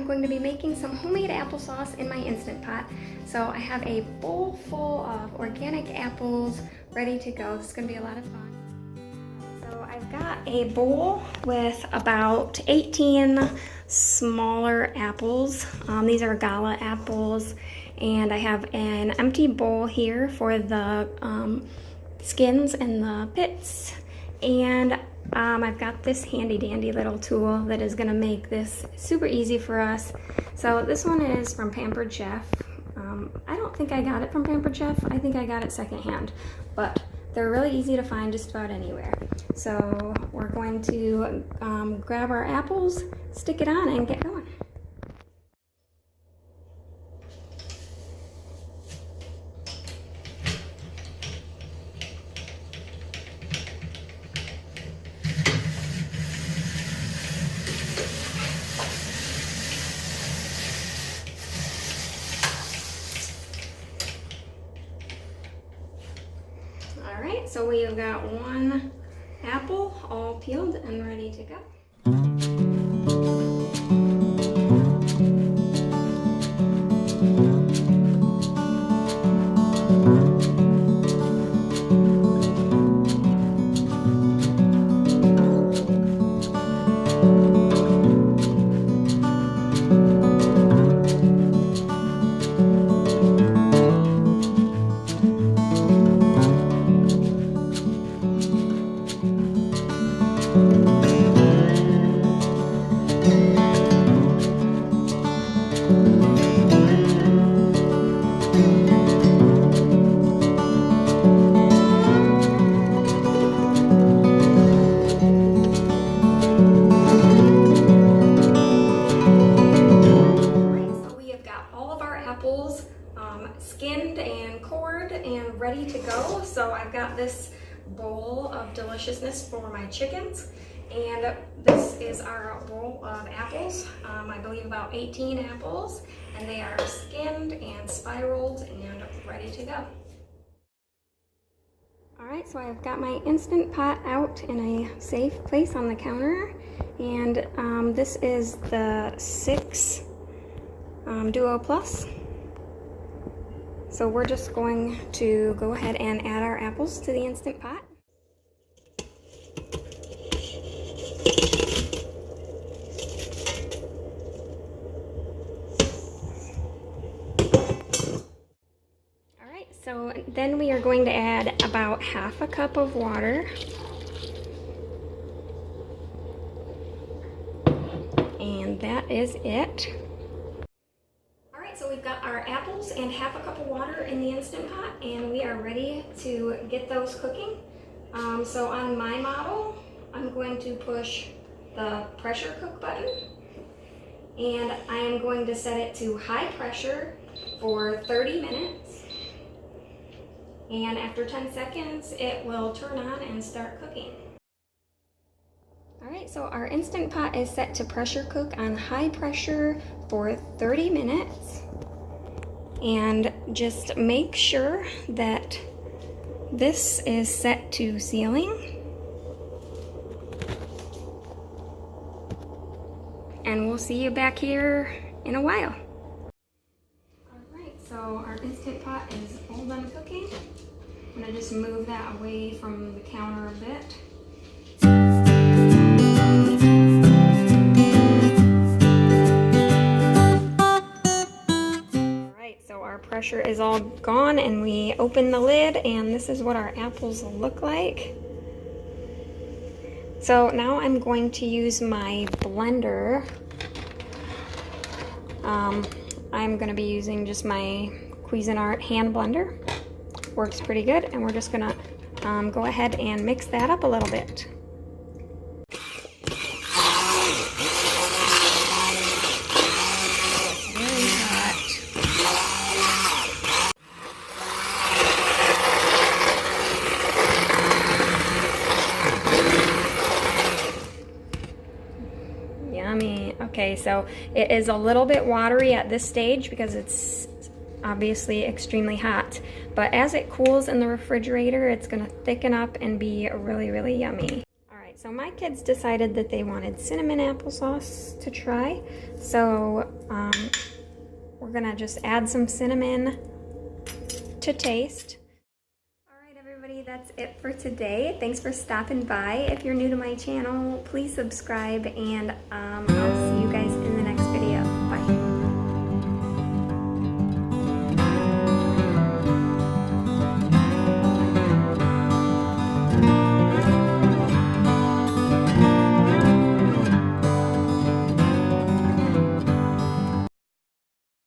I'm going to be making some homemade applesauce in my Instant Pot. So I have a bowl full of organic apples ready to go. This is going to be a lot of fun. So I've got a bowl with about 18 smaller apples. These are Gala apples, and I have an empty bowl here for the skins and the pits, and I've got this handy dandy little tool that is gonna make this super easy for us. So this one is from Pampered Chef. I don't think I got it from Pampered Chef. I think I got it secondhand, but they're really easy to find just about anywhere. So we're going to grab our apples, stick it on, and get going. All right, so we've got one apple all peeled and ready to go. Skinned and cored and ready to go. So I've got this bowl of deliciousness for my chickens, and this is our bowl of apples. I believe about 18 apples, and they are skinned and spiraled and ready to go. All right, so I've got my Instant Pot out in a safe place on the counter, and this is the 6 Duo Plus. So we're just going to go ahead and add our apples to the Instant Pot. All right, so then we are going to add about half a cup of water. And that is it. So we've got our apples and half a cup of water in the Instant Pot, and we are ready to get those cooking. So on my model, I'm going to push the pressure cook button, and I am going to set it to high pressure for 30 minutes. And after 10 seconds, it will turn on and start cooking. Alright, so our Instant Pot is set to pressure cook on high pressure for 30 minutes. And just make sure that this is set to sealing. And we'll see you back here in a while. Alright, so our Instant Pot is all done cooking. I'm going to just move that away from the counter a bit. Pressure is all gone, and we open the lid, and this is what our apples look like. So now I'm going to use my blender. I'm going to be using just my Cuisinart hand blender. Works pretty good, and we're just going to go ahead and mix that up a little bit. Yummy. Okay, so it is a little bit watery at this stage because it's obviously extremely hot, but as it cools in the refrigerator, it's going to thicken up and be really, really yummy. All right. Alright, so my kids decided that they wanted cinnamon applesauce to try. So we're gonna just add some cinnamon to taste. Alright everybody, that's it for today. Thanks for stopping by. If you're new to my channel, please subscribe, and I'll